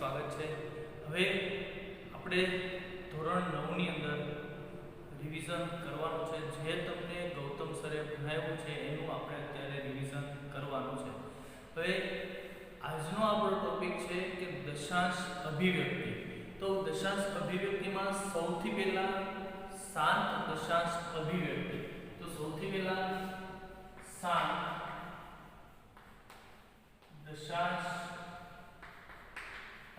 સ્વાગત છે। હવે આપણે ધોરણ 9 ની અંદર રિવિઝન કરવાનું છે। જે તમને ગૌતમ સરે ભણાવ્યું છે એનું આપણે અત્યારે રિવિઝન કરવાનું છે। હવે આજનો આપણો ટોપિક છે કે દશાંશ અભિવ્યક્તિ। તો દશાંશ અભિવ્યક્તિમાં સૌથી પહેલા શાંત દશાંશ અભિવ્યક્તિ। તો સૌથી પહેલા શાંત દશાંશ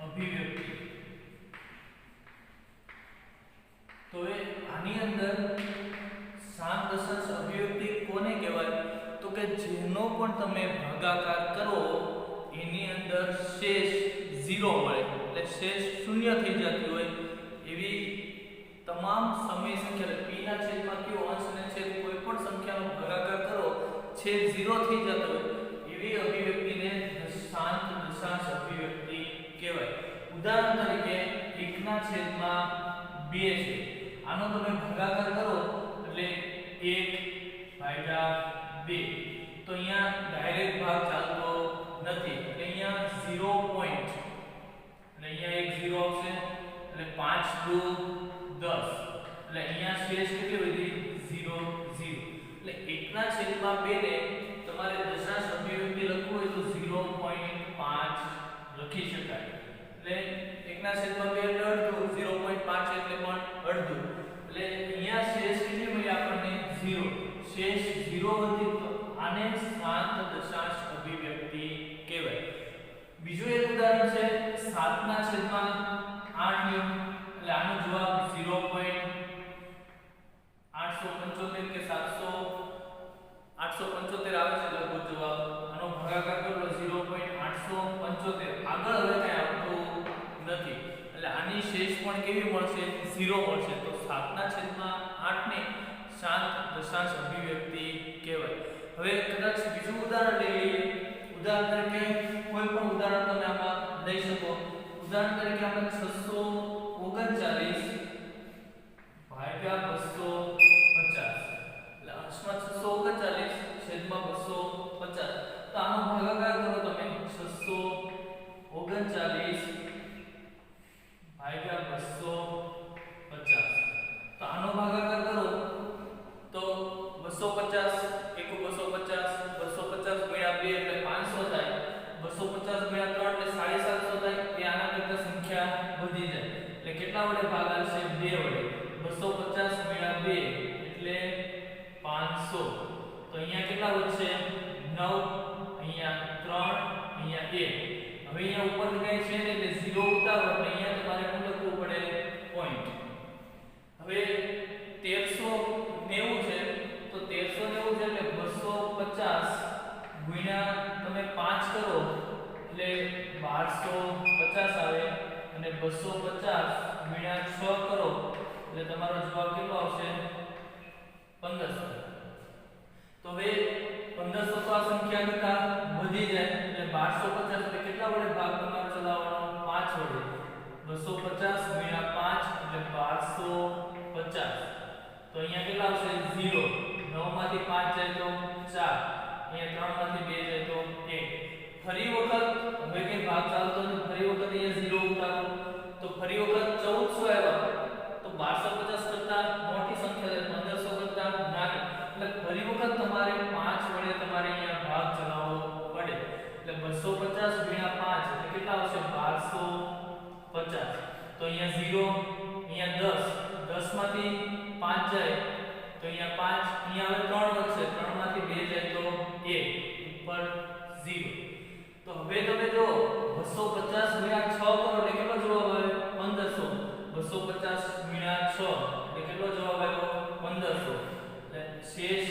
અભિવ્યક્તિ। તો આની અંદર શાંત દશાંશ અભિવ્યક્તિ કોને કહેવાય? તો કે જેનો પણ તમે ભાગાકાર કરો એની અંદર શેષ 0 મળે, એટલે શેષ શૂન્ય થઈ જતી હોય એવી તમામ સમય સંખ્યા p ના છેદમાં q અંશ અને છેદ કોઈ પણ સંખ્યાનો ભાગાકાર કરો છેદ 0 થઈ જતો હોય એવી અભિવ્યક્તિને શાંત દશાંશ અભિવ્યક્તિ કહેવાય। ઉદાહરણ તરીકે 1 ના છેદમાં 2 છે, આનો તમે ભાગાકાર કરો એટલે 1/2। તો અહીંયા ડાયરેક્ટ ભાગ ચાલતો નથી, એટલે અહીંયા 0 પોઈન્ટ અને અહીંયા એક 0 આવશે એટલે 5 દુ 10, એટલે અહીંયા શેષ કેટલી વધી 0 0। એટલે 1 ના છેદમાં 2 ને તમારે દશાંશ અભિવ્યક્તિ લખવું હોય તો 0.5 લખી શકાય। એટલે 1 ના છેદમાં 2 એટલે અડધું, 0.5 એટલે પણ અડધું, એટલે અહીંયા શેષ કેટલી મળી આપણને 0, શેષ 0 વધી, તો આને શાંત દશાંશ અભિવ્યક્તિ કહેવાય। બીજું એક ઉદાહરણ છે 7 ના છેદમાં 8 લ્યો, એટલે આનો જવાબ 0.875 કે 875 આવે છે લગભગ જવાબ। આનો ભાગાકાર કરો 0.875, આગળ હવે કઈ આવતું નથી, એટલે આની શેષ પણ કેવી મળશે 0 મળશે। તો 7 ના છેદમાં 8 ને શાંત દશાંશ અભિવ્યક્તિ કહેવાય। હવે કદાચ બીજું ઉદાહરણ લઈ લઈએ। ઉદાહરણ તરીકે કોઈ પણ ઉદાહરણ તમે આમાં લઈ શકો। ઉદાહરણ તરીકે આપણે 639 ભાગ્યા 250, એટલે અંશમાં 639 છેદમાં 250, તો આનો ભાગાકાર કરો તમે 639 ભાગ્યા 250, તો આનો ભાગાકાર કરો તો 250 1 250, 250 ગુણ્યા 2 એટલે 500 થાય, 250 ગુણ્યા 3 એટલે 750 થાય। એ આના કરતા સંખ્યા વધી જાય, એટલે કેટલા વડે ભાગ આવશે 2 વડે। 250 ગુણ્યા 2 એટલે 500, તો અહીંયા કેટલા વધશે 9, અહીંયા 3, અહીંયા 1। હવે અહીંયા ઉપર કઈ છે ને એટલે 0 ઉતારો, એટલે અહીંયા તમારે શું લખવું પડે પોઈન્ટ। હવે 1390 છે, તો 1390 છે એટલે 250 ગુણ્યા તમે 5 કરો એટલે 1250 આવે, અને 250 ગુણ્યા 6 કરો એટલે તમારો જવાબ કેટલો આવશે 1500। તો હવે 1500 તો આ સંખ્યા કરતા વધી જાય, એટલે 1250 એટલે કેટલા વડે ભાગ તમારે ચલાવવાનો 5 વડે। 250 ગુણ્યા 5 એટલે 1250, તો અહીંયા કેટલા આવશે 0, 9 માંથી 5 જાય તો 4, અહીંયા 3 માંથી 2 જાય તો 1। ફરી વખત હવે કે ભાગ ચાલતો નથી, ફરી વખત અહીંયા 0 ઉતારો, તો ફરી વખત 1400 આવ્યા, તો 1250 કરતા મોટી સંખ્યા 1500 કરતા નાની, એટલે ફરી વખત તમારે 5 વડે તમારે અહીંયા ભાગ ચલાવવો પડે। એટલે 250 ગુણ્યા 5 એટલે કેટલા આવશે 1250, તો અહીંયા 0, અહીંયા 10, 10 માંથી 5 જાય તો અહીંયા 5, અહીંયા હવે 3 વધશે, 3 માંથી 2 જાય તો 1, ઉપર 0। તો હવે તમે જો 250 ગુણ્યા 6 કરો એટલે કેટલો જવાબ આવે 1500, 250 ગુણ્યા 6 એટલે કેટલો જવાબ આવ્યો 1500, એટલે શેષ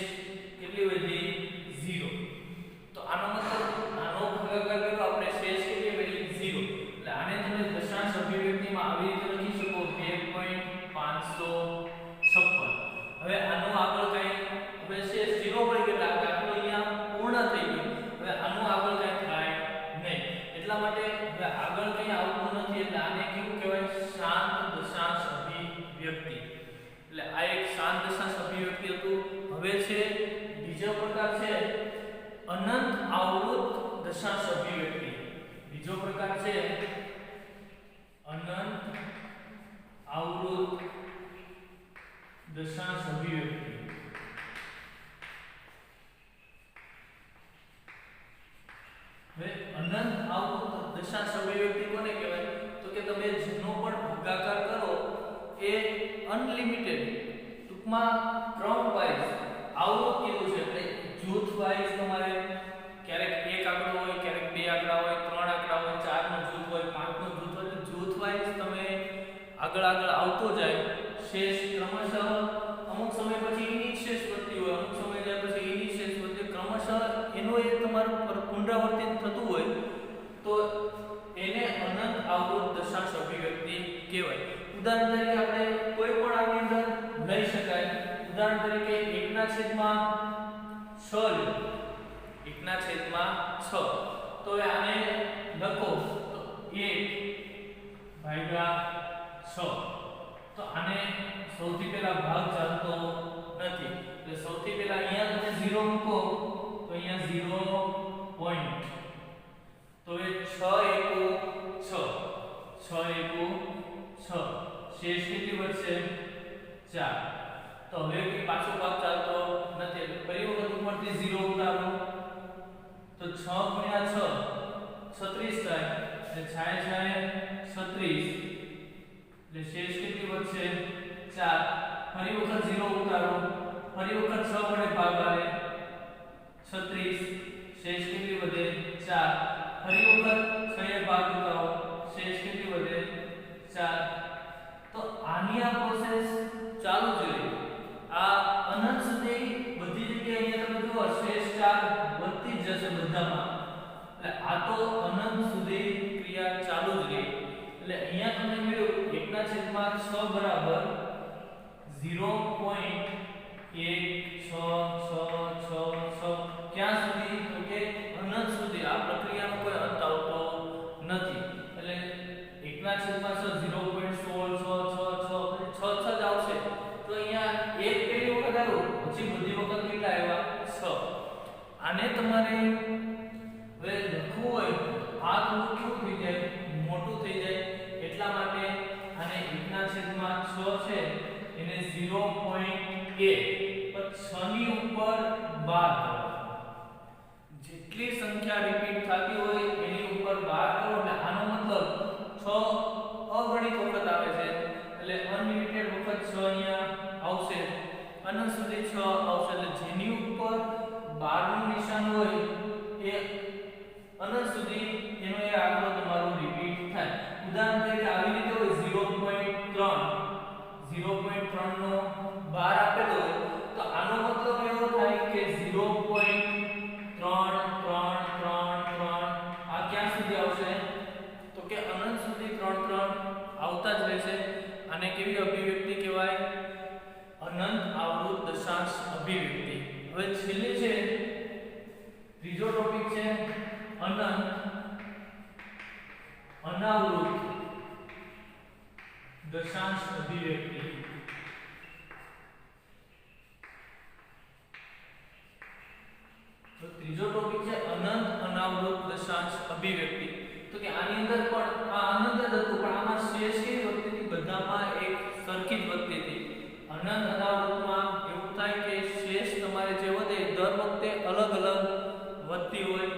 કેટલી વધી 0। તો આનો મતલબ આનો ભાગાકાર કરો આપણે શેષ કેટલી વધી 0, એટલે આને તમે દશાંશ અભિવ્યક્તિમાં આવી રીતે લખી શકો 2.556। હવે આનું આગળ કઈ હવે શેષ 0 પડી ગયો, એટલે દાખલો અહીંયા પૂર્ણ થઈ ગયો। હવે આનું આગળ કઈ થાય નહીં, એટલા માટે હવે આગળ કઈ આવતું નથી, એટલે આને કેવું કહેવાય શાંત દશાંશ અભિવ્યક્તિ। એટલે આ એક શાંત દશાંશ અભિવ્યક્તિ હતું। હવે છે બીજો પ્રકાર છે અનંત આવૃત દશાંશ અભિવ્યક્તિ। બીજો પ્રકાર છે અનંત આવૃત દશાંશ અભિવ્યક્તિ. હવે અનંત આવૃત દશાંશ અભિવ્યક્તિ કોને કહેવાય? તો કે તમે જેનો પણ ભાગાકાર કરો એ અનલિમિટેડ, ટૂંકમાં ક્રમ વાઇઝ આવૃત કીધું છે એટલે જૂથ વાઇઝ તમારે ક્યારેક એક આંકડો હોય, ક્યારેક બે આંકડા હોય, ત્રણ આંકડા હોય, ચાર નું જૂથ હોય, પાંચ નું જૂથ હોય, જૂથ વાઇઝ તમે આગળ આવતો જાય શેષ ક્રમશઃ અમુક સમય પછી એની શેષ વધતી હોય, અમુક સમય જાય પછી એની શેષ વધતી, ક્રમશઃ એનો એ તમારું પુનરાવર્તિત થતું હોય તો એને અનંત આવૃત દશાંશ અભિવ્યક્તિ કહેવાય. ઉદાહરણ તરીકે આપણે કોઈ પણ આની અંદર લઈ શકાય. ઉદાહરણ તરીકે 1/6 1/6. તો હવે આને લખો તો 1/6. તો આને સૌથી પહેલા ભાગ ચાલતો નથી એટલે સૌથી પહેલા અહીંયા તમે 0 મૂકો તો અહીંયા 0 પોઈન્ટ. તો એ 6 એકુ 6, 6 એકુ 6, શેષ કેટલી વધશે? 4. તો હવે પાછો ભાગ ચાલતો નથી એટલે ફરી વખત ઉપરથી 0 ઉતારો તો 6 ગુણ્યા 6 36 થાય એટલે 6 36 એટલે શેષ કેટલી વધશે? 4. ફરી વખત 0 ઉતારો, ફરી વખત 6 વડે ભાગ આવે 36, શેષ કેટલી વધે? 4. ફરી વખત 6 એ ભાગ ઉતારો, શેષ કેટલી વધે? 4. તો આની આ પ્રોસેસ ચાલુ જ રહે. આ અનંત સુધી બધી જગ્યાએ અહીંયા તમે જુઓ શેષ 4 વધતી જ જશે બધામાં. એટલે આ તો અનંત સુધી ક્રિયા ચાલુ જ રહે. એટલે અહીંયા તમને મળ્યું 1/6 બરાબર 0.1666 ક્યાં સુધી? તો કે અનંત સુધી. આ પ્રક્રિયાનો કોઈ અંત આવતો નથી. એટલે 1/6 0.1666 જ આવશે. તો અહીંયા એક પહેલી વખત આવ્યું પછી બધી વખત કેટલા આવ્યા? 6. આને તમારે હવે લખવું હોય આ થોડું કેવું થઈ જાય? મોટું થઈ જાય. એટલા માટે આને 1/6 છે એને 0.8 પર 6 ની ઉપર બાદ કરો. જેટલી સંખ્યા રિપીટ થતી હોય એની ઉપર બાદ કરો એટલે આનો મતલબ 6 અગણિત વખત આવે છે એટલે અનલિમિટેડ વખત 6 અહીંયા આવશે. અનંત સુધી 6 આવશે એટલે જેની ઉપર 12 નું નિશાન હોય એ અનંત સુધી એનો એ આંકડો તમારો રિપીટ થાય. ઉદાહરણ તરીકે આવી રીતે હોય 0.3 નો 12 આપેલો હોય તો આનો મતલબ એવો થાય કે 0.33333 આ ક્યાં સુધી આવશે? તો કે અનંત સુધી 3 આવતા જ રહેશે. આને કેવી અભિવ્યક્તિ કહેવાય? અનંત આવૃત દશાંશ અભિવ્યક્તિ. હવે છેલ્લે છે ત્રીજો ટોપિક છે અનંત અનાવૃત દશાંશ અભિવ્યક્તિ. તો ત્રીજો ટોપિક છે અનંત અનાવૃત દશાંશ અભિવ્યક્તિ. તો કે આની અંદર પણ આ અનંત જ હતું પણ આમાં શેષ કેવી વધતી હતી? બધામાં એક સરખી જ વધતી હતી. અનંત અનાવૃતમાં એવું થાય કે શેષ તમારે જે વધે દર વખતે અલગ અલગ વધતી હોય.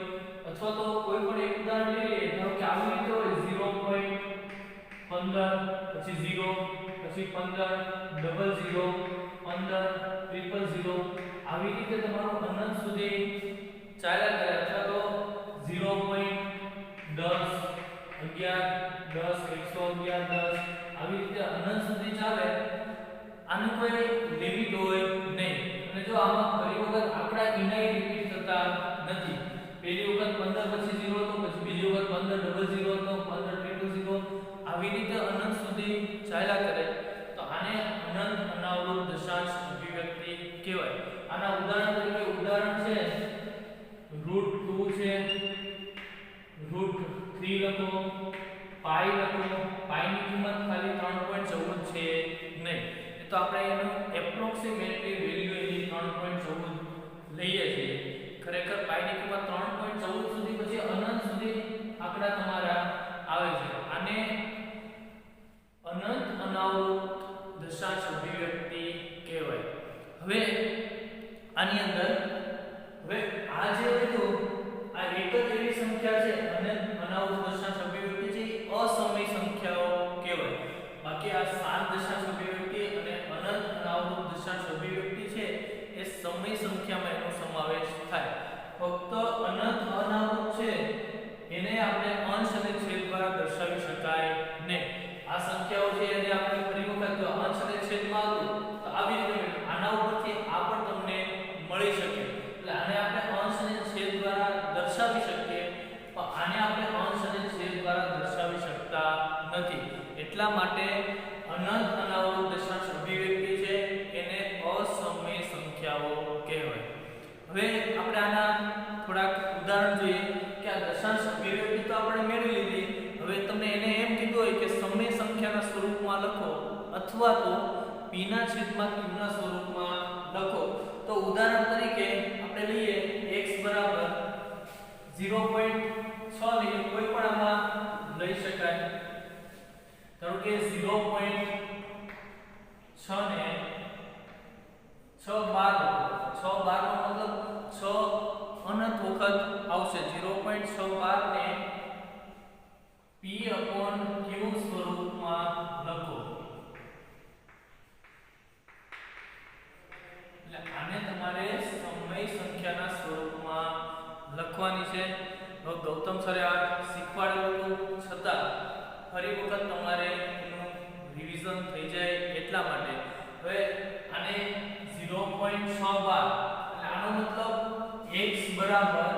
અથવા તો કોઈ પણ એક ઉદાહરણ લઈએ ધારો કે આવી રીતે હોય 0.15 પછી 0 પછી 15 00 15 000 આવી રીતે તમારું અનંત સુધી ચાલ્યા કરે. અથવા તો 0.10 11 10 111 10 આવી રીતે અનંત સુધી ચાલે. આનું કોઈ લિમિટ હોય નહીં. અને જો આમાં ફરી વખત આંકડા ઇનાય રિપીટ થતા નથી. પહેલી વખત 15 પછી 0 હતો, પછી બીજી વખત 15 00 હતો, 15 000 આવી રીતે અનંત સુધી ચાલ્યા કરે. તો આને અનંત અનાવૃત દશાંશ અભિવ્યક્તિ કહેવાય. આના ઉદાહરણ તરીકે ઉદાહરણ છે √2 છે, √3 લખો, પાઈ લખો. પાઈની કિંમત ખાલી 3.14 છે નહીં. તો આપણે એનું એપ્રોક્સિમેટલી વેલ્યુ એની 3.14 લઈએ છીએ. ખરેખર પાઈની કિંમત 3.14 સુધી પછી અનંત સુધી આંકડા તમારા આવે છે. આને હવે આની અંદર હવે આ જે હતું આ એક જ એવી સંખ્યા છે અને અનાવૃત્ત દશાંશ અભિવ્યક્તિ છે એ અસમય સંખ્યાઓ કહેવાય. બાકી આ 7 દશાંશ અભિવ્યક્તિ અને અનંત અનાવૃત્ત દશાંશ અભિવ્યક્તિ છે એ સમય સંખ્યામાં એનો સમાવેશ થાય. ફક્ત અનંત અનાવૃત્ત છે એને આપણે અંશ અને છેદ દ્વારા દર્શાવી શકાય નહીં. આ સંખ્યાઓ છે એને આપણે ફરી વખત જો અંશ અને છેદમાં હતું તો આવી રીતે આના ઉપરથી આ પણ તમને મળી શકે. એટલે આને આપણે અંશ અને છેદ દ્વારા દર્શાવી શકીએ પણ આને આપણે અંશ અને છેદ દ્વારા દર્શાવી શકતા નથી. એટલા માટે અનંત અનાવૃત્ત દશાંશ અભિવ્યક્તિ છે એને અસમય સંખ્યાઓ કહેવાય. હવે આપણે આના થોડાક ઉદાહરણ જોઈએ કે આ દશાંશ અભિવ્યક્તિ તો આપણે મેળવી લીધી. હવે તમને એને એમ કીધું હોય કે સમય સંખ્યાના સ્વરૂપમાં લખો અથવા તો p ના છેદમાં q ના સ્વરૂપમાં લખો. તો ઉદાહરણ તરીકે આપણે લઈએ x બરાબર 0.6 લઈએ. કોઈ પણ આમાં લઈ શકાય. ધારો કે 0.6 ને 6 બાર 6 બાર નો મતલબ 6 અનંત વખત આવશે. 0.6 બાર ને p/q સ્વરૂપમાં લખો. એટલે આને તમારે સમય સંખ્યાના સ્વરૂપમાં લખવાની છે. ગૌતમ સરે આ શીખવાડેલું હતું છતાં ફરી વખત તમારે એનું રિવિઝન થઈ જાય એટલા માટે. હવે આને 0.6 બાર એટલે આનો મતલબ x બરાબર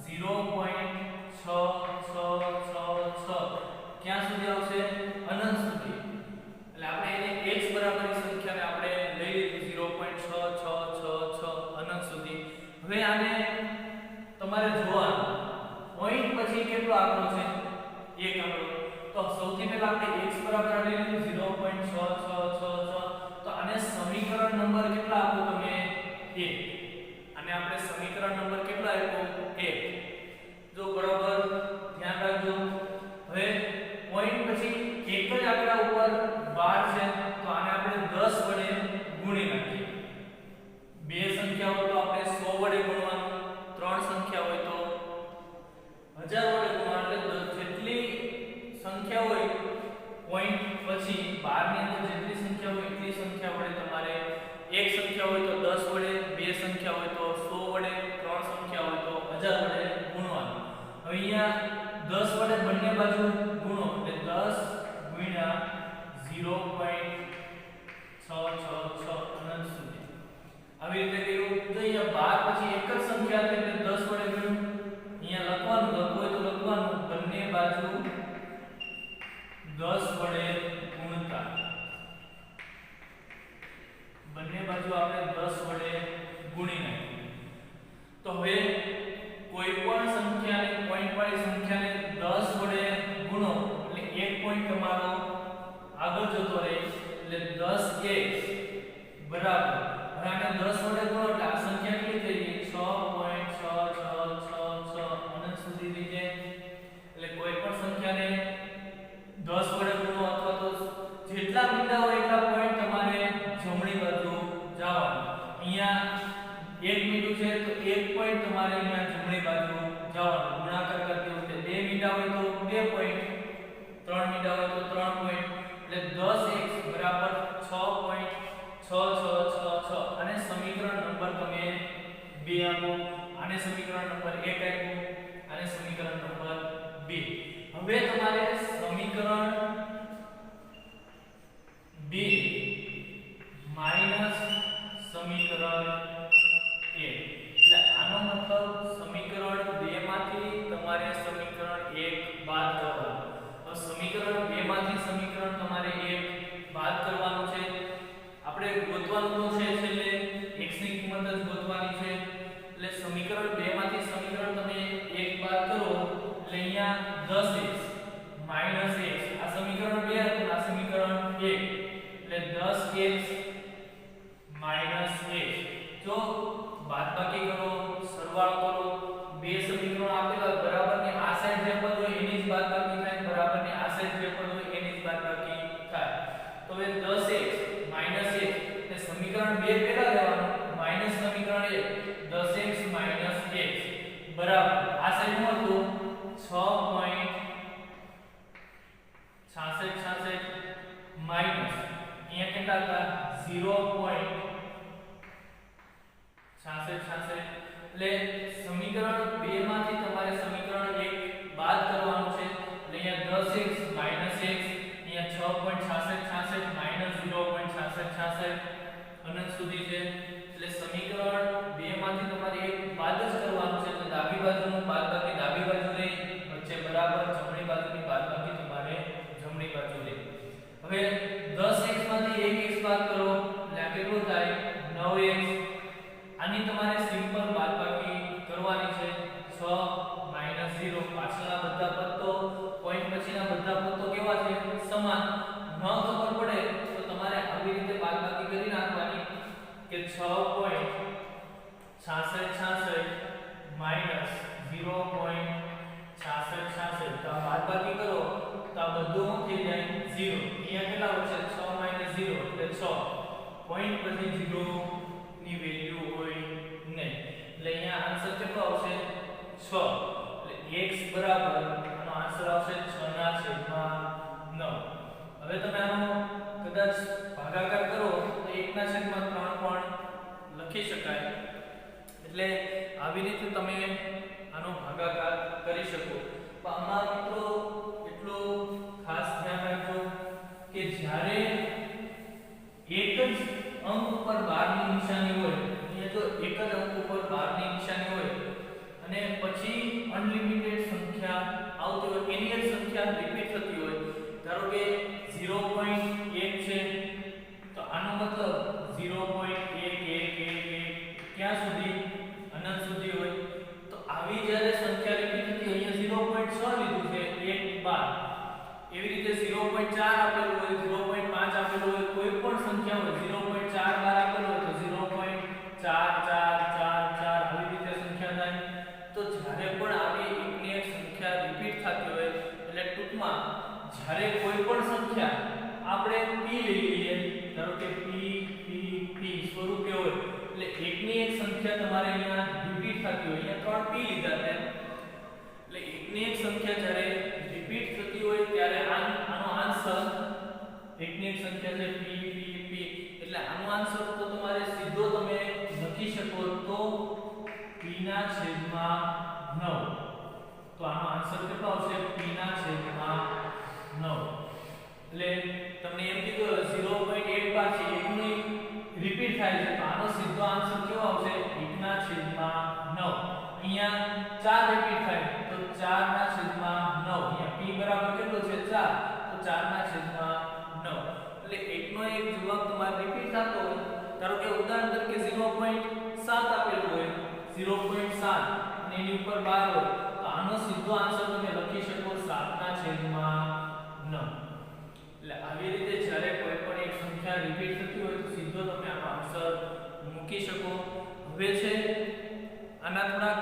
0.6666 ક્યાં સુધી આવશે? અનંત સુધી. એટલે આપણે એને x બરાબરની સંખ્યાને આપણે લઈ લીધી 0.6666 અનંત સુધી. હવે આને તમારે જોવાનું પોઈન્ટ પછી કેટલો આંકડો છે? એક આંકડો. તો સૌથી પહેલા આપણે x બરાબર લઈ લીધું 0.6666. તો આને સમીકરણ નંબર કેટલા આપો તમે? 1. અને આપણે સમીકરણ નંબર કેટલો આપ્યો? 1. જો બરાબર ધ્યાન રાખજો. હવે પોઈન્ટ પછી એક જ આંકડા ઉપર 12 છે તો આને આપણે 10 વડે ગુણી નાખીએ. બે સંખ્યા હોય તો આપણે 100 વડે ગુણવાનું, ત્રણ સંખ્યા હોય તો 1000 વડે ગુણવાનું. એટલે જેટલી સંખ્યા હોય પોઈન્ટ પછી 12 ની અંદર જેટલી સંખ્યા હોય એટલી સંખ્યા વડે તમારે એક સંખ્યા હોય તો 10 વડે, બે સંખ્યા હોય તો 100 વડે, ત્રણ સંખ્યા હોય તો 1000 વડે ગુણવાનું. હવે અહીંયા 10 વડે બંને બાજુ ગુણો એટલે 10 ગુણ્યા 0.666 અનંત સુધી. આવી રીતે કર્યું તો અહીંયા 12 પછી એક જ સંખ્યા છે એટલે 10 વડે ગુણ્યું. અહીંયા લખવાનું, લખવું હોય તો લખવાનું બંને બાજુ 10 વડે ગુણતા. બંને બાજુ આપણે 10 વડે ગુણી નાખીએ. તો હવે કોઈ પણ સંખ્યાને પોઈન્ટ વાળી સંખ્યાને 10 વડે ગુણો એટલે એક પોઈન્ટ તમારો આગળ જતો રહે એટલે 10x બરાબર. હવે આને 10 વડે ગુણો એટલે આ સંખ્યા કેટલી થઈ ગઈ? 6.6666 અનંત સુધી થઈ જાય. એટલે કોઈ પણ સંખ્યાને 10 વડે ગુણો અથવા તો જેટલા મીંડા હોય એટલા પોઈન્ટ તમારે જમણી બાજુ જવાનું. અહીંયા એક મીંડું છે તો એક પોઈન્ટ તમારે અહીંયા જમણી બાજુ જવાનું. ગુણાકાર કરતી વખતે બે મીંડા હોય તો 2 પોઈન્ટ, ત્રણ મીંડા હોય તો 3 પોઈન્ટ. એટલે 10x બરાબર 6.6666. અને સમીકરણ નંબર તમે 2 આપો. આને સમીકરણ નંબર 1 આપ્યું, આને સમીકરણ નંબર 2. હવે તમારે સમીકરણ 2 માઈનસ સમીકરણ 1. એટલે આનો મતલબ સમીકરણ 2 માંથી તમારે સમીકરણ 1 બાદ કરવાનું. તો સમીકરણ 2 માંથી સમીકરણ તમારે 1 બાદ કરવાનું છે. આપણે ગોતવાનું છે છેલ્લે x ની કિંમત જ ગોતવાની છે. એટલે સમીકરણ 2 માંથી સમીકરણ તમે 1 બાદ કરો એટલે અહીંયા 10x માઈનસ x. આ સમીકરણ 2 હતું, આ સમીકરણ 1 એટલે 10x માઈનસ x. જો બાદબાકી કરો, સરવાળો કરો, બે સમીકરણો આપેલા બરાબરની આ સાઈડ જે પદ હોય એની જ બાદબાકી થાય, બરાબરની આ સાઈડ જે પદ હોય એની જ બાદબાકી થાય. તો હવે 10x માઈનસ x એટલે સમીકરણ સમીકરણ 2 પેલા લેવાનું માઈનસ સમીકરણ 1 10x - x બરાબર આ સાઈડ નું હતું 6.66 માઈનસ અહીંયા કેટલા હતા 0.66 એટલે સમીકરણ 2 માંથી તમારે સમીકરણ 1 બાદ કરવાનું છે એટલે અહીંયા 10x - x અહીંયા 6.66 માઈનસ 0.66 અનંત સુધી છે એટલે સમીકરણ 2 માંથી તમારે એક બાદ જ કરવાનું છે એટલે ડાબી બાજુનું બાદબાકી ડાબી બાજુ લઈ વચ્ચે બરાબર જમણી બાજુની બાદબાકી તમારે જમણી બાજુ લઈ હવે 10x માંથી 1x બાદ કરો એટલે આ કેટલું થાય 9x આની તમારે સિમ્પલ બાદબાકી કરવાની છે 6 - 0 પાછળના બધા પદ તો પોઈન્ટ પછીના બધા પદ તો કેવા છે સમાન ન ખબર પડે તો તમારે આવી રીતે બાદબાકી કરી નાખવાની કે 6.66 માઈનસ 0.66 તો આ બાદબાકી કરો તો આ બધું થઈ જાય 0 અહીંયા કેટલા વધશે 6 - 0 એટલે 6 પોઈન્ટ પછી 0 ની વેલ્યુ હોય નહીં એટલે અહીંયા આન્સર કેટલો આવશે 6 એટલે x બરાબર આનો આન્સર આવશે 6/9 હવે તમે આનો કદાચ ભાગાકાર કરો તો 1/3 પણ લખી શકાય એટલે આવી રીતે તમે આનો ભાગાકાર કરી શકો પણ આમાં મિત્રો એટલું ખાસ ધ્યાન રાખજો કે જ્યારે એક જ અંક ઉપર 12 ની નિશાની હોય અહીંયા જો એક જ અંક ઉપર 12 ની નિશાની હોય અને પછી અનલિમિટેડ સંખ્યા આવતી હોય એની જ સંખ્યા રિપીટ થતી હોય ધારો કે 0.1 છે તો આનો મતલબ 0.1111 ક્યાં સુધી અનંત સુધી હોય તો આવી જ્યારે સંખ્યા રિપીટ થતી અહીંયા 0.6 લીધું છે 1 બાર એવી રીતે 0.4 આપેલું હોય 0.5 આપેલું હોય કોઈ પણ સંખ્યા હોય 0.4 બાર આપેલું હોય તો 0.4444 આવી રીતે સંખ્યા થાય તો જ્યારે પણ આવી એકની એક સંખ્યા રિપીટ થતી હોય એટલે ટૂંકમાં જ્યારે કોઈ પણ સંખ્યા આપણે p લઈ લઈએ ધારો કે p સ્વરૂપે હોય એટલે એકની એક સંખ્યા તમારે અહીંયા રિપીટ થતી હોય અહીંયા 3p લીધા છે એટલે એકની એક સંખ્યા જ્યારે રિપીટ થતી હોય ત્યારે આનો આન્સર એકની એક સંખ્યા છે p એટલે આનો આન્સર તો તમારે સીધો તમે લખી શકો તો p/9 તો આનો આન્સર કેટલો આવશે p/9 એટલે તમને એમ કીધું 0.1 પાછી એકની રિપીટ થાય છે તો આનો સીધો આન્સર કેવો આવશે 1/9 અહીંયા 4 રિપીટ થાય તો 4/9 અહીંયા p બરાબર કેટલો છે 4 તો 4/9 એટલે એકનો એક જવાબ તમારે રિપીટ થતો હોય ધારો કે ઉદાહરણ તરીકે 0.7 આપેલું હોય 0.7 અને એની ઉપર 12 હોય તો આનો સીધો આન્સર તમે લખી શકો 7/9 એટલે આવી રીતે જ્યારે કોઈ પણ એક સંખ્યા રિપીટ થતી હોય તો સીધો તમે આનો આન્સર મૂકી શકો હવે છે આના થોડાક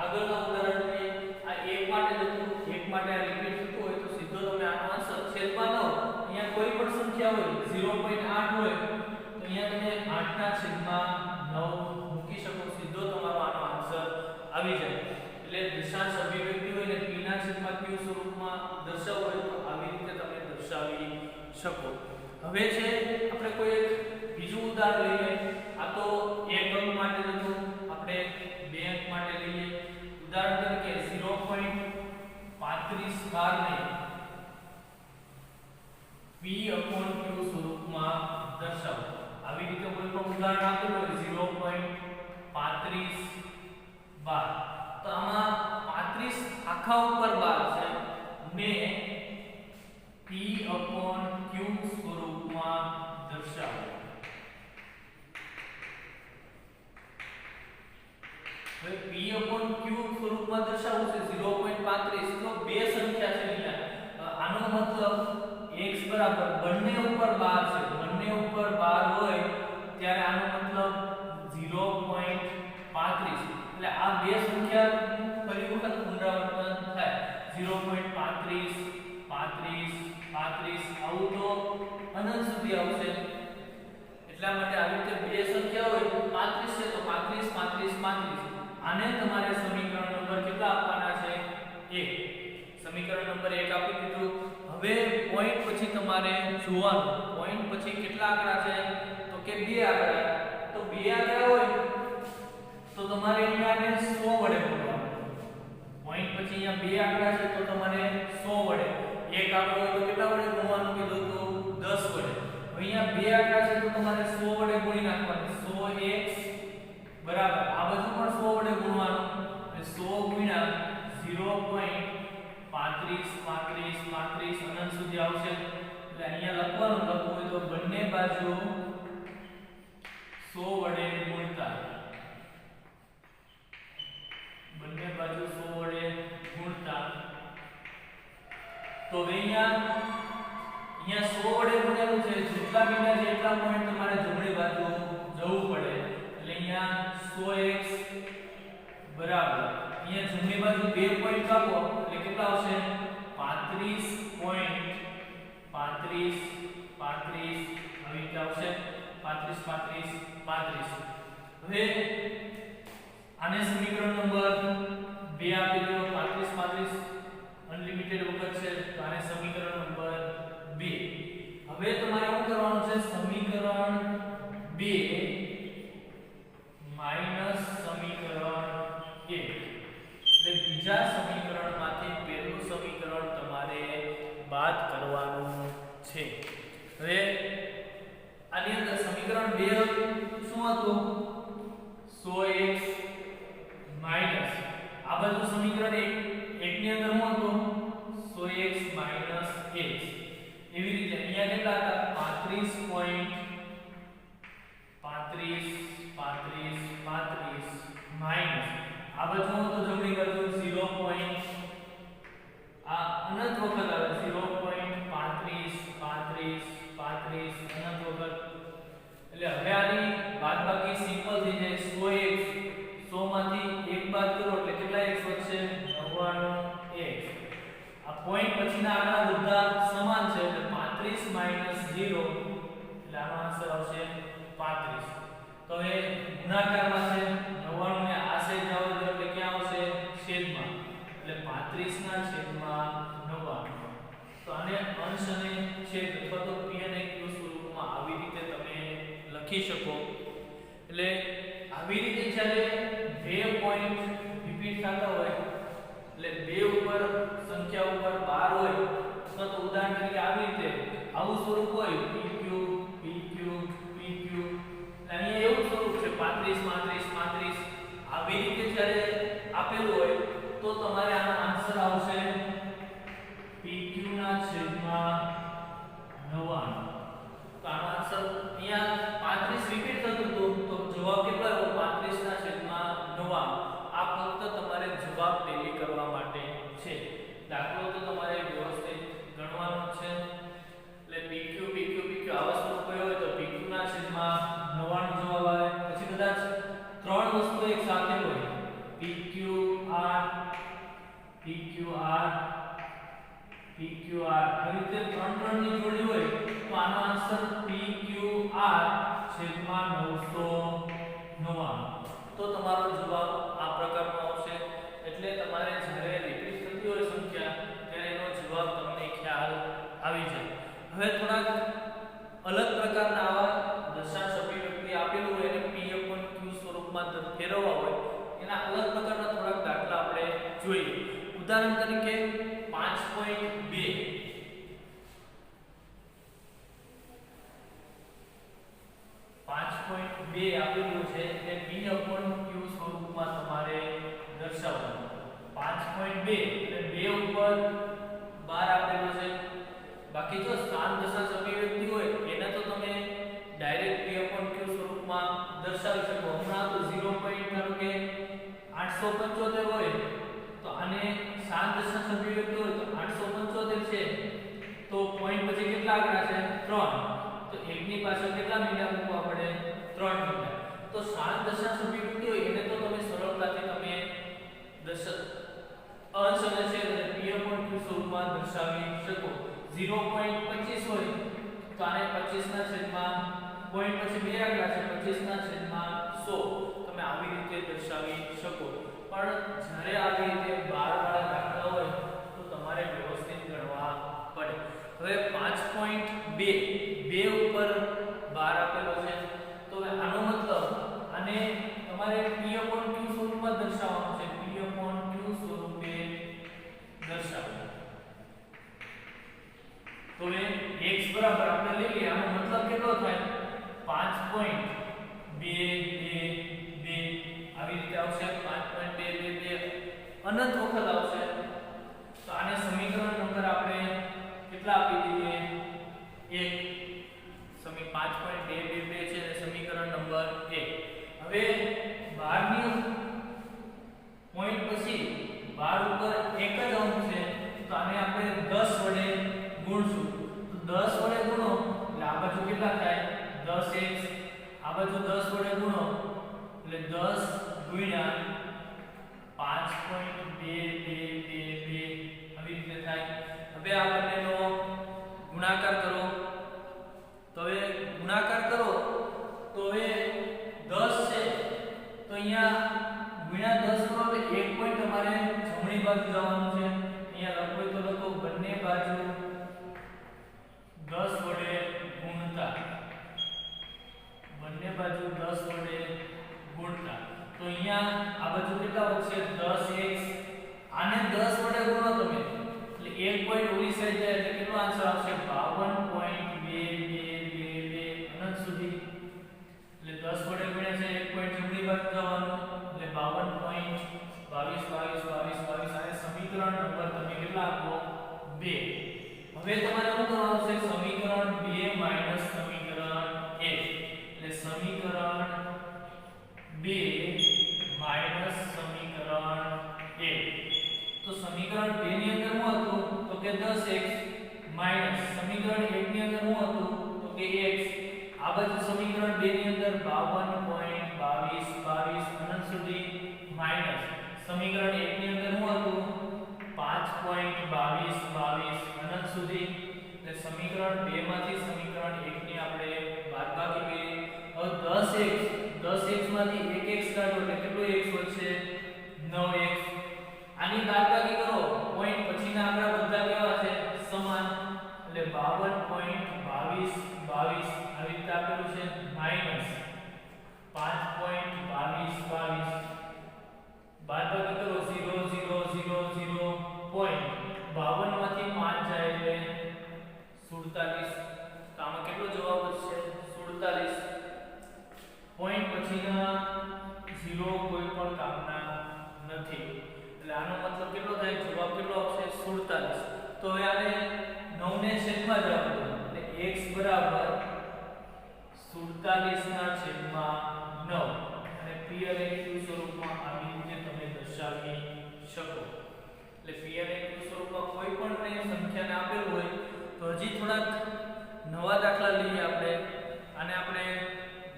આગળના ઉદાહરણ લઈએ આ 1 માટે હતું 1 માટે આ રિપીટ થતું હોય તો સીધો તમે આનો આન્સર છેદમાં લો અહીંયા કોઈ પણ સંખ્યા હોય 0.8 હોય તો અહીંયા તમે 8/9 મૂકી શકો સીધો તમારો આનો આન્સર આવી જાય એટલે દશાંશ અભિવ્યક્તિ હોય ને p/q સ્વરૂપમાં દર્શાવવું હોય તો આવી રીતે તમે દર્શાવી શકો હવે છે આપણે કોઈ એક બીજું ઉદાહરણ લઈએ આ તો એક અંક માટે હતું આપણે બે અંક માટે લઈએ ઉદાહરણ તરીકે 0.35 ને p/q સ્વરૂપમાં દર્શાવો આવી રીતે કોઈ પણ ઉદાહરણ આપેલું હોય 0.35 તો આમાં 35 આખા ઉપર 12 છે ને p/q સ્વરૂપમાં દર્શાવો હવે p/q સ્વરૂપમાં દર્શાવવું છે 0.35 તો બે સંખ્યા છે અહીંયા આનો મતલબ x બરાબર બંને ઉપર 12 છે બંને ઉપર 12 હોય ત્યારે આનો મતલબ 0.35 એટલે આ બે સંખ્યા ફરી વખત પુનરાવર્તન થાય 0.35 35 35 આવું તો અનંત સુધી આવશે એટલે એટલા માટે આવી રીતે બે સંખ્યા હોય 35 છે તો 35 35 35 આને તમારે સમીકરણ નંબર કેટલા આપવાના છે 1 સમીકરણ નંબર 1 આપી દીધું હવે પોઈન્ટ પછી તમારે જોવાનું પોઈન્ટ પછી કેટલા આંકડા છે તો કે બે આંકડા તો બે આંકડા હોય તો તમારે અહીંયાને 100 વડે ગુણવાનું પોઈન્ટ પછી અહીંયા બે આંકડા છે તો તમારે 100 વડે એક આંકડો હોય તો કેટલા વડે ગુણવાનું કીધું તો 10 વડે અહીંયા બે આંકડા છે તો તમારે 100 વડે ગુણી નાખવાનું 100x બરાબર આ બાજુ પણ 100 વડે ગુણવાનું એટલે 100 ગુણ્યા 0.35 અનંત સુધી આવશે એટલે અહીંયા લખવાનું લખવું હોય તો બંને બાજુ 100 વડે ગુણતા બંને બાજુ 100 વડે ગુણતા તો અહીંયા 100 વડે ગુણેલું છે જેટલા બિંદુ એટલા પોઈન્ટ તમારે જમણી બાજુ જવું પડે એટલે અહીંયા 100x બરાબર અહીંયા જમણી બાજુ 2 પોઈન્ટ કાપો એટલે કેટલા આવશે 35.35 આવી રીતે આવશે 35 હવે આને સમીકરણ નંબર 2 આપી દો 35 અનલિમિટેડ વખત છે તો આને સમીકરણ નંબર 2 હવે તમારે શું કરવાનું છે સમીકરણ 2 માઈનસ સમીકરણ 1 એટલે બીજા સમીકરણમાંથી પહેલું સમીકરણ તમારે બાદ કરવાનું છે હવે આની અંદર સમીકરણ 2 શું હતું 100x માઈનસ આ બાજુ સમીકરણ 1 ની અંદર શું હતું 100x માઈનસ x એવી રીતે અહીંયા કેટલા હતા 35 માઈનસ આ બાજુ તો જમણી બાજુ 0. આ અનંત વખત આવે 0.35 અનંત વખત એટલે હવે આની બાદબાકી સિમ્પલ થઈ જાય 100x 100 માંથી 1 બાદ કરો એટલે કેટલા x વધશે 99x આ પોઈન્ટ પછીના આંકડા બધા સમાન છે એટલે 35 0 એટલે આનો આન્સર આવશે 35 તો એ ગુણાકારમાં છે 99 ને આ સાઈડ જાવ એટલે ક્યાં આવશે છેદમાં એટલે 35 ના છેદમાં 99 તો આને અંશ અને છેદ અથવા તો p અને q સ્વરૂપમાં આવી રીતે તમે લખી શકો એટલે આવી રીતે જ્યારે બે પોઈન્ટ રિપીટ થતા હોય એટલે બે ઉપર સંખ્યા ઉપર 12 હોય અથવા તો ઉદાહરણ તરીકે આવી રીતે આવું સ્વરૂપ હોય pq pq pq અહીંયા એવું સ્વરૂપ છે 35 આવી રીતે જ્યારે આપેલું હોય તો તમારે આનો આન્સર આવશે pq ના છેદમાં 99 તો આનો આન્સર અહીંયા 35 રિપીટ થતું હતું તો જવાબ કેટલો આવ્યો 35 ના છેદમાં 99 આ ફક્ત તમારે જવાબ ટેલી કરવા માટે છે દાખલો તો તમારે વ્યવસ્થિત ગણવાનો છે એટલે pq આવા સ્વરૂપ હોય તો pq ના છેદમાં 99 જવાબ આવે પછી કદાચ ત્રણ વસ્તુ એક સાથે હોય pqr આવી રીતે ત્રણ ની જોડી હોય તો આનો આન્સર pqr છેદમાં 999 તો તમારો જવાબ આ પ્રકારનો આવશે એટલે તમારે જ્યારે રિપીટ થતી હોય સંખ્યા ત્યારે એનો જવાબ તમને ખ્યાલ આવી જાય હવે થોડાક અલગ પ્રકારના આવા દશાંશ અભિવ્યક્તિ આપેલું હોય અને p/q સ્વરૂપમાં ફેરવવા હોય એના અલગ પ્રકારના થોડાક દાખલા આપણે જોઈએ ઉદાહરણ તરીકે 5.2 આપેલું છે તે p/q સ્વરૂપમાં તમારે દર્શાવવાનું 5.2 એટલે 2 ઉપર 12 આપેલું છે બાકી જો સ્થાન દશાંશ અભિવ્યક્તિ હોય એને તો તમે ડાયરેક્ટ p/q સ્વરૂપમાં દર્શાવી શકો હમણાં તો 0. ધારો કે 875 હોય તો આને સ્થાન દશાંશ અભિવ્યક્તિ હોય તો 875 છે તો પોઈન્ટ પછી કેટલા આંકડા છે 3 તો 1 ની પાછળ કેટલા મીંડા મૂકવા પડે 3 મીંડા તો સ્થાન દશાંશ અભિવ્યક્તિ હોય એને તો તમે સરળતાથી તમે અંશ અને છેદ અને p/q સ્વરૂપમાં દર્શાવી શકો 0.25 હોય તો આને 25 ના છેદમાં પોઈન્ટ પછી બે આંકડા છે 25 ના છેદમાં 100 તમે આવી રીતે દર્શાવી શકો પણ જ્યારે આવી રીતે 12 વાળા દાખલા હોય તો તમારે વ્યવસ્થિત ગણવા પડે હવે 5.2 2 ઉપર 12 આપેલો છે તો હવે આનો મતલબ આને તમારે p/q સ્વરૂપમાં દર્શાવવાનું છે p/q સ્વરૂપે દર્શાવવું તો એ x બરાબર આપણે લઈ લઈએ આનો મતલબ કેટલો થાય 5.222 આવી રીતે આવશે 5.222 અનંત વખત આવશે તો આને સમીકરણ નંબર આપણે કેટલા આપી દઈએ 1 5.222 છે અને સમીકરણ નંબર 1 હવે 12 ની પોઈન્ટ પછી 12 ઉપર એક જ અંક છે તો આને આપણે 10 વડે ગુણશું તો 10 વડે ગુણો એટલે આ બાજુ કેટલા થાય 10x આ બાજુ 10 વડે ગુણો એટલે 10 ગુણ્યા 5.2222 આવી રીતે થાય હવે આ બંનેનો ગુણાકાર કરો તો હવે ગુણાકાર કરો તો હવે 10 છે તો અહીંયા ગુણ્યા 10 કરો એટલે એક પોઈન્ટ તમારે જમણી બાજુ જવાનું છે અહીંયા લખો તો લખો બંને બાજુ 10 વડે ગુણતા બંને બાજુ 10 વડે ગુણતા તો અહીંયા આ બાજુ કેટલા વધશે 10x આને 10 વડે ગુણો તમે એટલે એક પોઈન્ટ ઓલી સાઈડ જાય એટલે કેટલો આન્સર આવશે 52.2222 અનંત સુધી એટલે 10 વડે ગુણ્યા છે એક પોઈન્ટ જમણી બાજુ જવાનું એટલે 52.222222 અને સમીકરણ નંબર તમે કેટલા આપો 2 હવે તમારે શું કરવાનું છે સમીકરણ 2 માઈનસ સમીકરણ 1 એટલે સમીકરણ 2 માઈનસ સમીકરણ 1 તો સમીકરણ 2 ની અંદર શું હતું તો કે 10x માઈનસ સમીકરણ 1 ની અંદર શું હતું તો કે x આ બાજુ સમીકરણ 2 ની અંદર 52.2222 અનંત સુધી માઈનસ સમીકરણ 1 ની અંદર શું હતું 5.2222 અનંત સુધી એટલે સમીકરણ 2 માંથી સમીકરણ 1 ની આપણે બાદબાકી કરી હવે 10x માંથી 1x કાઢો એટલે કેટલો x વધશે 9x આની બાદબાકી કરો પોઈન્ટ પછીના આંકડા બધા કેવા છે સમાન એટલે 52.2222 આવી રીતે આપેલું છે માઈનસ 5.2222 બાદબાકી કરો 0 0 0 0 પોઈન્ટ 52 માંથી 5 જાય એટલે 47 તો આમાં કેટલો જવાબ આવશે 47 પોઈન્ટ પછીના 0 કોઈ પણ કામના નથી એટલે આનો મતલબ કેટલો થાય જવાબ કેટલો આવશે 47 તો હવે આને 9 ને છેદમાં જવા દો એટલે x બરાબર 47 ના છેદમાં 9 અને p અને q સ્વરૂપમાં આવી રીતે તમે દર્શાવી શકો એટલે p અને q સ્વરૂપમાં કોઈ પણ સંખ્યાને આપેલું હોય તો હજી થોડાક નવા દાખલા લઈએ આપણે આને આપણે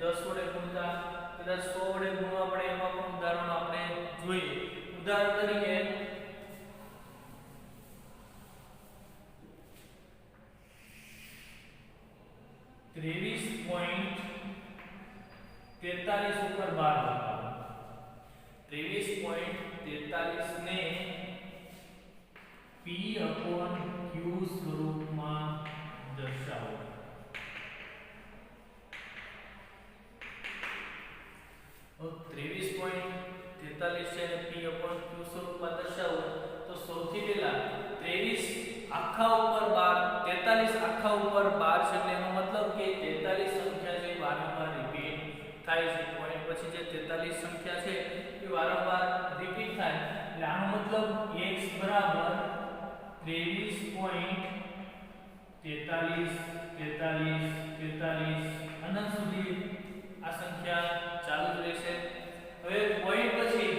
10 વડે ગુણતા કદાચ 100 વડે ગુણવા પડે એમાં પણ ઉદાહરણો આપણે જોઈએ ઉદાહરણ તરીકે 23.43 ઉપર 12 લખાવો 23.43 ને p/q સ્વરૂપમાં દર્શાવો તો 23.43 છે અને p/q સ્વરૂપમાં દર્શાવો તો સૌથી પહેલા 23 આખા ઉપર 12 43 આખા ઉપર 12 છે એટલે એનો મતલબ કે 43 સંખ્યા છે વારંવાર રિપીટ થાય છે પોઈન્ટ પછી જે 43 સંખ્યા છે એ વારંવાર રિપીટ થાય એટલે આનો મતલબ x બરાબર 23.43 અનંત સુધી આ સંખ્યા ચાલુ જ રહેશે હવે પોઈન્ટ પછી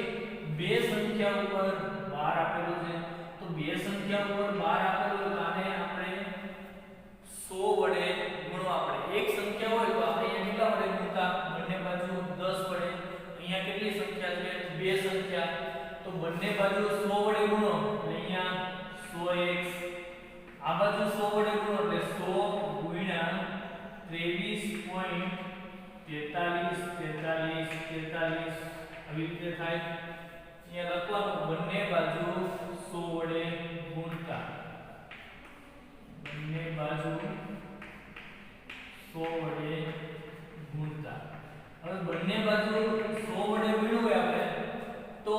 બે સંખ્યા ઉપર 12 આપેલું છે તો બે સંખ્યા ઉપર 12 આપેલું તો આને આપણે 100 વડે ગુણવા પડે એક સંખ્યા હોય તો આપણે અહીંયા કેટલા વડે ગુણતા બંને બાજુ 10 વડે અહીંયા કેટલી સંખ્યા છે બે સંખ્યા તો બંને બાજુ 100 વડે ગુણો એટલે અહીંયા 100x આ બાજુ 100 વડે ગુણો એટલે 100 ગુણ્યા 23. 43 43 43 આવી રીતે થાય. અહીંયા લખવાનું બંને બાજુ 100 વડે ગુણતા, બંને બાજુ 100 વડે ગુણતા. હવે બંને બાજુ 100 વડે ગુણ્યું હોય આપણે તો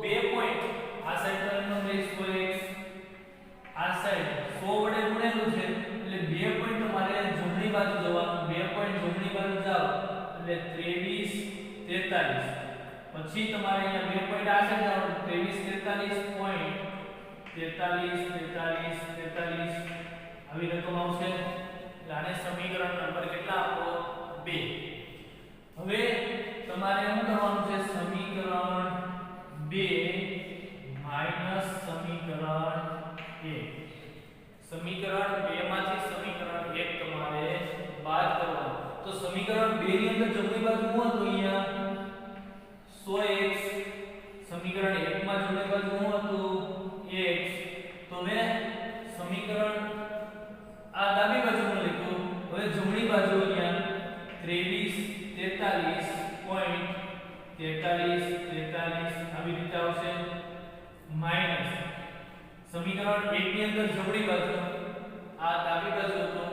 બે પોઈન્ટ આ સાઈડ તરફનો બેઝ 100x, આ સાઈડ 100 વડે ગુણેલું છે એટલે બે પોઈન્ટ તમારે જમણી બાજુ જવાનું. બે પોઈન્ટ જમણી બાજુ જાવ એટલે 23 43. પછી તમારે અહીંયા બે પોઈન્ટ આ સાઈડ જવાનું 23 43 પોઈન્ટ 43 43 43 આવી રકમ આવશે. એટલે આને સમીકરણ નંબર કેટલા આપો? 2. હવે તમારે શું કરવાનું છે? સમીકરણ 2 માઈનસ સમીકરણ 1. સમીકરણ 2 માંથી સમીકરણ 1 તમારે બાદ કરવાનું. તો સમીકરણ 2 ની અંદર જમણી બાજુ શું હતું? અહીંયા 100x. સમીકરણ 1 માં જમણી બાજુ શું હતું? x. તો હવે સમીકરણ આ ડાબી બાજુનું લખ્યું. હવે જમણી બાજુ અહીંયા 23 43 પોઈન્ટ 43 43 આવી રીતે આવશે. માઈનસ સમીકરણ 1 ની અંદર જમણી બાજુ આ ડાબી બાજુ હતો,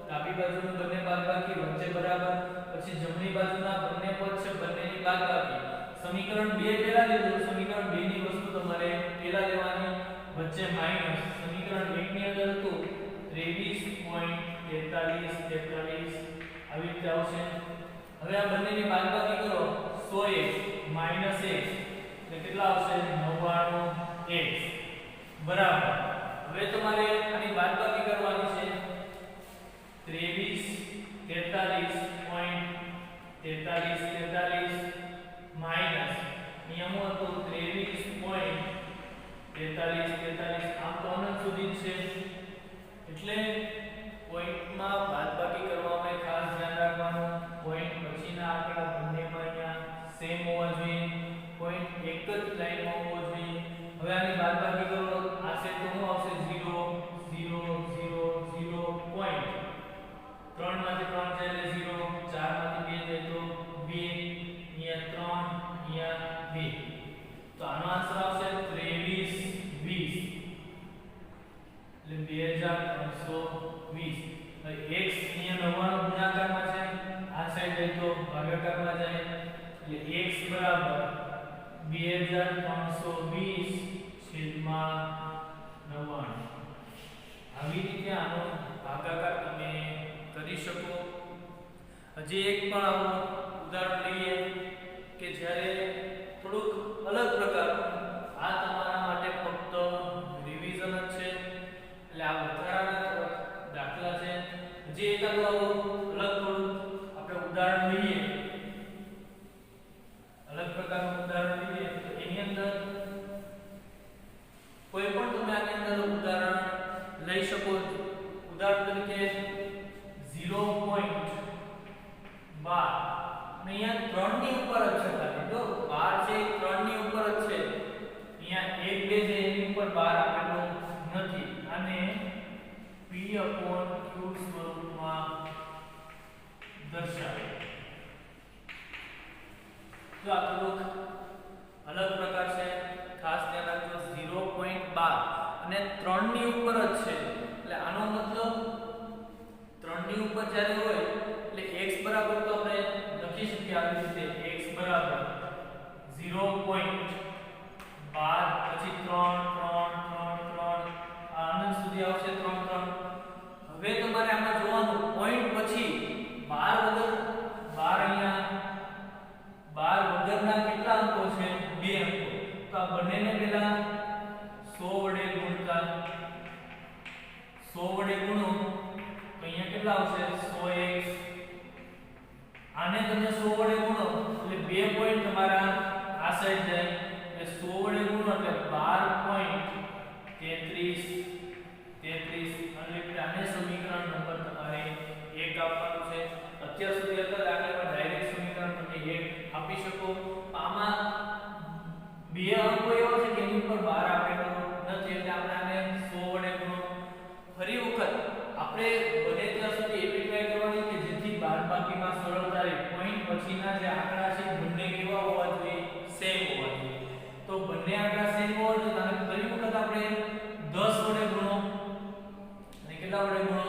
ડાબી બાજુનું બંને બાદબાકી વચ્ચે બરાબર, પછી જમણી બાજુના બંને પદ છે બંનેની બાદબાકી. સમીકરણ 2 પહેલા લીધું, સમીકરણ 2 ની વસ્તુ તમારે પહેલા લેવાની, વચ્ચે માઈનસ. સમીકરણ 1 ની અંદર હતું 23.43 આવી રીતે આવશે. હવે આ બંનેની બાદબાકી કરો 100x માઈનસ x એટલે કેટલા આવશે? 99x બરાબર. હવે તમારે આની બાદબાકી કરવાની છે 23.43 માઈનસ અહીંયા શું હતું? 23.43 આમ તો અનંત સુધી છે એટલે પોઈન્ટમાં બાદબાકી કરવામાં ખાસ ધ્યાન રાખવાનું. પોઈન્ટ પછીના આંકડા બંનેમાં અહીંયા સેમ હોવા જોઈએ, પોઈન્ટ એક જ લાઈનમાં હોવો જોઈએ. હવે આની બાદબાકી કરો આ છે તો શું આવશે? 0 0 0 0 પોઈન્ટ 3 માંથી 3 જાય એટલે 0, 4 માંથી 2 જાય તો 2, અહીંયા 3 અહીંયા 2. તો આનો આન્સર આવશે 23 20 એટલે 2320. x અહીંયા 99 ગુણાકારમાં છે, આ સાઈડ જાય તો ભાગાકારમાં જાય એટલે x બરાબર 2320/99. આવી રીતે આનો ભાગાકાર તમે કરી શકો. હજી એક પણ આવું ઉદાહરણ લઈએ કે જ્યારે થોડુંક અલગ પ્રકારનું, આ તમારા માટે ફક્ત રિવિઝન જ છે એટલે આ વધારાના દાખલા છે. હજી એકાદું આવું અલગ થોડું આપણે ઉદાહરણ લઈએ, અલગ પ્રકારનું ઉદાહરણ લઈએ તો એની અંદર કોઈ પણ તમે આની અંદર ઉદાહરણ લઈ શકો. ઉદાહરણ તરીકે 0.12 અહીંયા 3 ની ઉપર જ છે, ખાલી જો 12 છે 3 ની ઉપર જ છે. અહીંયા 1 2 છે એની ઉપર 12 આપેલો નથી. આને p/q સ્વરૂપમાં દર્શાવે. તો આ થોડુંક અલગ પ્રકાર છે, ખાસ ધ્યાન રાખજો. 0.12 અને 3 ની ઉપર જ છે એટલે આનો મતલબ 3 ની ઉપર જ્યારે હોય એટલે x બરાબર તો આપણે લખી શકીએ આવી રીતે x બરાબર 0.12 પછી 3 3 3 3 આનંદ સુધી આવશે 3 3. હવે તમારે આમાં જોવાનું પોઈન્ટ પછી 12 વગર 12 અહીંયા 12 વગરના કેટલા અંકો છે? 2 અંકો. તો આ બંનેને પહેલા 100 વડે ગુણતા, 100 વડે ગુણો તો અહીંયા કેટલા આવશે? 100x. આને તમે 100 વડે ગુણો એટલે બે પોઈન્ટ તમારા આ સાઈડ જાય એટલે 100 વડે ગુણો એટલે 12.33 અને આને સમીકરણ નંબર તમારે 1 આપવાનું છે. અત્યાર સુધી હતા દાખલામાં ડાયરેક્ટ સમીકરણ તમે 1 આપી શકો. આમાં બે અંકો એવો છે કે એની ઉપર 12 આપેલો નથી એટલે આપણે આને 100 વડે ગુણો. ફરી વખત આપણે બને ત્યાં સુધી એવી ટ્રાય કરવાની કે જેથી બાદબાકીમાં સરળતા રહે. પોઈન્ટ પછીના જે આંકડા છે બંને કેવા હોવા જોઈએ સેમ હોવા જોઈએ તો બંને આંકડા સેમ હોવા જોઈએ અને ફરી વખત આપણે 10 વડે ગુણો અને કેટલા વડે ગુણો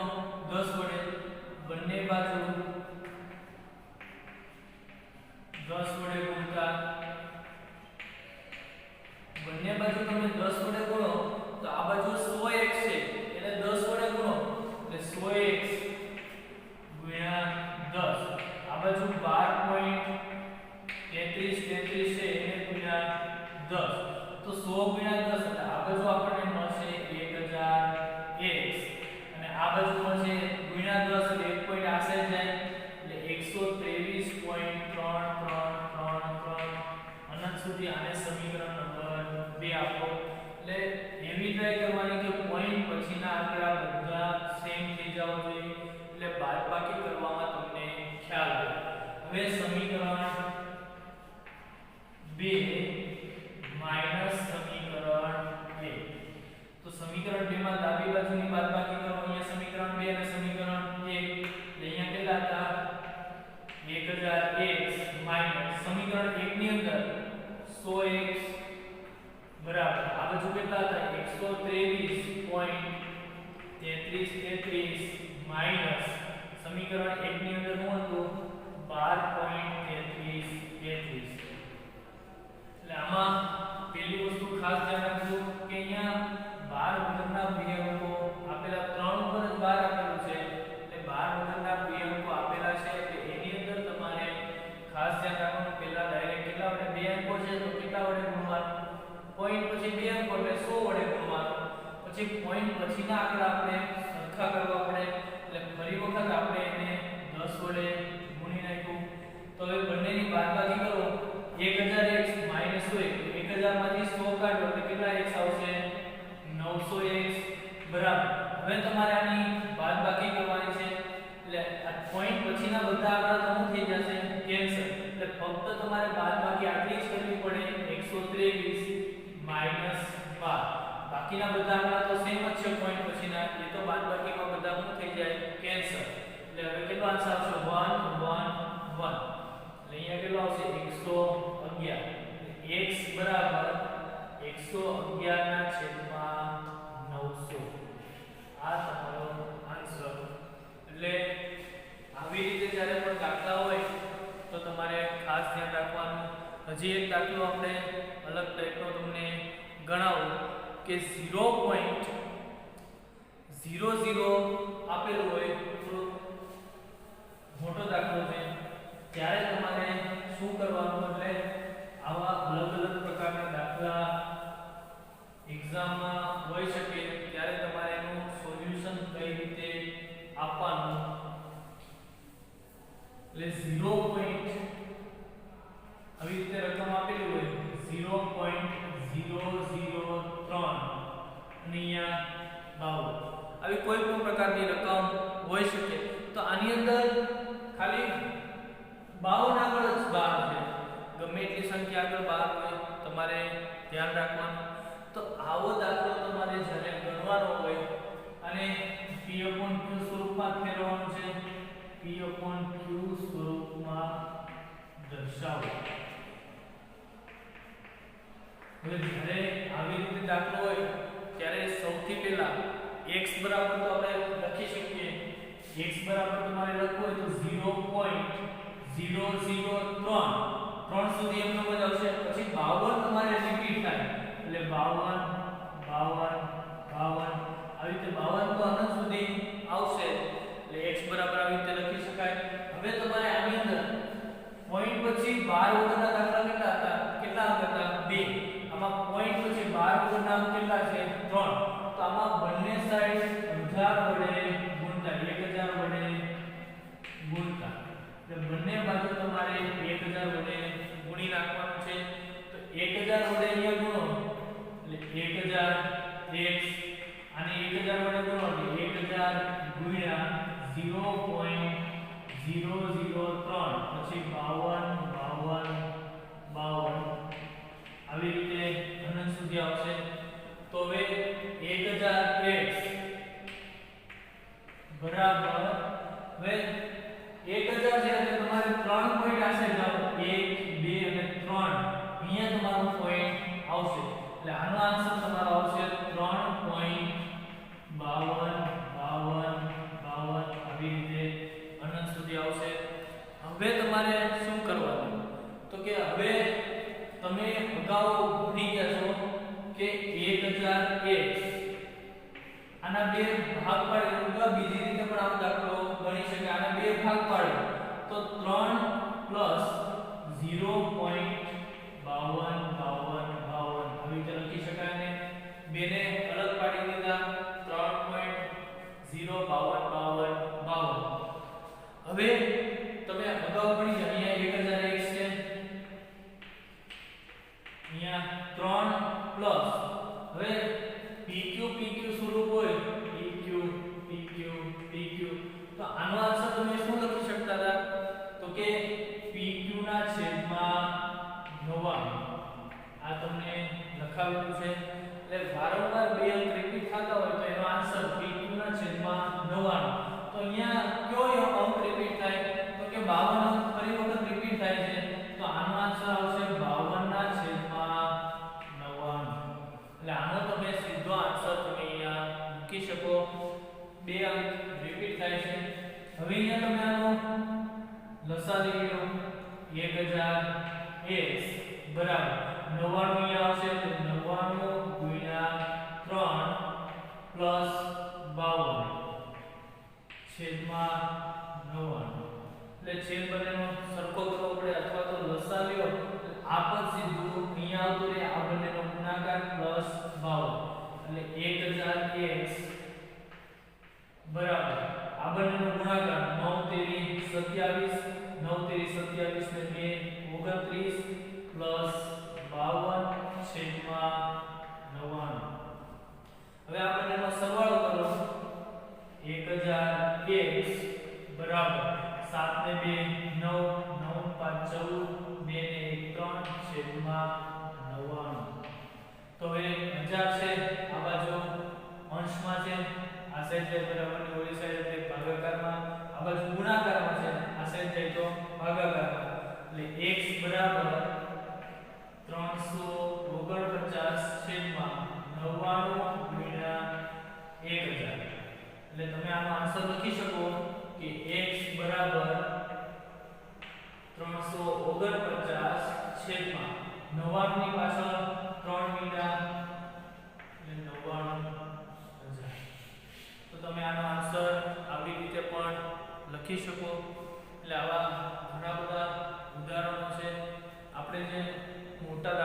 10 વડે બંને બાજુ 10 વડે ગુણતા બંને બાજુ તમે 10 વડે ગુણો તો આ બાજુ 100x છે એને 10 વડે ગુણો એટલે 100x ગુણ્યા 10 આ બાજુ 12.33 છે એને ગુણ્યા 10 તો 100 ગુણ્યા 10 એટલે આ બાજુ આપણને મળશે 1000x અને આ બાજુ મળશે ગુણ્યા 10 એટલે 1 પોઈન્ટ આસે જાય એટલે 123.33333 અનંત સુધી આને સમીકરણ નંબર 2 આપો એટલે એવી ટ્રાય કરવાની કે પોઈન્ટ પછીના આંકડા બધા સેમ થઈ જવા જોઈએ એટલે બાદબાકી કરવામાં તમને ખ્યાલ આવે હવે સમીકરણ 2 માઈનસ સમીકરણ 1 તો સમીકરણ 2 માં ડાબી બાજુની બાદબાકી કરો અહીંયા સમીકરણ 2 અને સમીકરણ 1 એટલે અહીંયા કેટલા હતા 1000x માઈનસ સમીકરણ 1 ની અંદર 100x બરાબર આ બાજુ કેટલા હતા 123.33 માઈનસ સમીકરણ 1 ની અંદર શું હતું 12.33 એટલે આમાં પહેલી વસ્તુ ખાસ ધ્યાન રાખજો કે અહીંયા 12 વગરના બે અંકો આપેલા 3 ઉપર જ 12 આપેલું છે એટલે 12 વગરના બે અંકો આપેલા છે એટલે એની અંદર તમારે ખાસ ધ્યાન રાખવાનું પહેલા ડાયરેક્ટ કેટલા વડે બે અંકો છે તો કેટલા વડે ગુણવાનું પોઈન્ટ પછી બે અંકો એટલે 100 વડે ગુણવાનું પછી પોઈન્ટ પછીના આંકડા આપણે સરખા કરવા પડે એટલે ફરી વખત આપણે એને 10 વડે ગુણી નાખ્યું તો હવે બંનેની બાદબાકી કરો 1000x માઈનસ 100 1000 માંથી 100 કાઢો એટલે કેટલા x આવશે 900x બરાબર હવે તમારે આની બાદબાકી કરવાની છે એટલે આ પોઈન્ટ પછીના બધા આંકડા તો થઈ જશે કેન્સલ એટલે ફક્ત તમારે બાદબાકી આટલી જ કરવી પડે 123 માઈનસ 12 બાકીના બધા આંકડા તો સેમ જ છે પોઈન્ટ પછીના એ તો બાદબાકીમાં બધા શું થઈ જાય કેન્સલ એટલે હવે કેટલો આન્સર આવશે 111 એટલે અહીંયા કેટલો આવશે 111 x બરાબર 111 ના છેદમાં 900 આ તમારો આન્સર એટલે આવી રીતે જ્યારે પણ દાખલા હોય તો તમારે ખાસ ધ્યાન રાખવાનું હજી એક દાખલો આપણે અલગ ટાઈપનો તમને ગણાવું કે 0.00 આપેલું હોય થોડો મોટો દાખલો છે ત્યારે તમારે શું કરવાનું એટલે આવા અલગ અલગ પ્રકારના દાખલા એક્ઝામમાં હોઈ શકે ત્યારે તમારે એનું સોલ્યુશન કઈ રીતે આપવાનું એટલે 0. આવી રીતે રકમ આપેલી હોય 0.003 અને અહીંયા 52 આવી કોઈ પણ પ્રકારની રકમ હોઈ શકે તો આની અંદર ખાલી 52 આગળ જ 12 છે ગમે એટલી સંખ્યા આગળ 12 હોય તમારે ધ્યાન રાખવાનું તો આવો દાખલો તમારે જ્યારે ગણવાનો હોય અને p/q સ્વરૂપમાં ફેરવવાનું છે p/q સ્વરૂપમાં દર્શાવો હવે જ્યારે આવી રીતે દાખલો હોય ત્યારે સૌથી પહેલા x બરાબર તો આપણે લખી શકીએ x બરાબર તમારે લખવું હોય તો 0.003 સુધી એમનો જ આવશે પછી 52 તમારે રિપીટ થાય એટલે 52 આવી રીતે 52 તો અનંત સુધી આવશે એટલે x બરાબર આવી રીતે લખી શકાય હવે તમારે આની અંદર પોઈન્ટ પછી 12 વગરના દાખલા કેટલા હતા 2 આમાં પોઈન્ટ પછી 12 વગરના કેટલા છે 3 તો આમાં બંને સાઈડ 1000 વડે ગુણતા 1000 વડે ગુણતા એટલે બંને બાજુ તમારે 1000 વડે ગુણી નાખવાનું છે તો 1000 વડે અહીંયા ગુણો એટલે 1000x અને 1000 વડે ગુણો એટલે 1000 ગુણ્યા 0.003 પછી 52 આવી રીતે અનંત સુધી આવશે તો હવે 1000x બરાબર હવે 1000 છે એટલે તમારે 3 પોઈન્ટ તમે અગાઉ ભણી ગયા છો કે 1000x આના બે ભાગ પાડે અથવા બીજી રીતે પણ આનો દાખલો ગણી શકે આના બે ભાગ પાડે તો 3 0.52 આવી રીતે લખી શકાય ને બે ને અલગ પાડી દીધા 3.05252 હવે તમે અગાઉ ભણી ગયા અહીંયા 1000x છે અહીંયા 3 પ્લસ હવે pq સ્વરૂપ હોય pq તો આનો આન્સર તમે શું લખી શકતા હતા તો કે pq ના છેદમાં 99 આ તમને લખાવેલું છે એટલે વારંવાર બે અંક રિપીટ થતા હોય તો એનો આન્સર pq ના છેદમાં 99 તો અહીંયા કયો અંક રિપીટ થાય તો કે 52 અંક ફરી વખત રિપીટ થાય છે તો આનો આન્સર આવશે 52 ના છેદમાં 99 એટલે આનો તમે સીધો આન્સર તમે અહીંયા મૂકી શકો બે અંક રિપીટ થાય છે હવે અહીંયા તમે આનો લસા લઈ લો 1000x બરાબર 99 અહીંયા આવશે તો 99 ગુણ્યા 3 પ્લસ 52 છેદમાં 99 એટલે છેદ બંનેનો સરખો કરવો પડે અથવા તો લસા લ્યો આ પદ સીધું અહીંયા આવતું રહે આ બંનેનો ગુણાકાર પ્લસ 52 એટલે 1000x બરાબર આ બંનેનો ગુણાકાર 9 તેરી 27 9 તેરી 27 ને 2 29 પ્લસ 52 છેદમાં 99 હવે આ બંનેનો સરવાળો કરો 1000x બરાબર 7 ને 2 9 9 5 14 2 ને 1 3 છેદમાં 99 તો હવે 1000 છે આ બાજુ અંશમાં છે આ સાઈડ જાય બરાબરની ઓલી સાઈડ એટલે ભાગાકારમાં આ બાજુ ગુણાકારમાં છે આ સાઈડ જાય તો ભાગાકારમાં એટલે x બરાબર 349 છેદમાં 99 ગુણ્યા 1000 એટલે તમે આનો આન્સર લખી શકો કે x બરાબર 349 છેદમાં 99 ની પાછળ 3 મીંડા એટલે 99000 તો તમે આનો આન્સર આવી રીતે પણ લખી શકો એટલે આવા ઘણા બધા ઉદાહરણો છે આપણે જે મોટા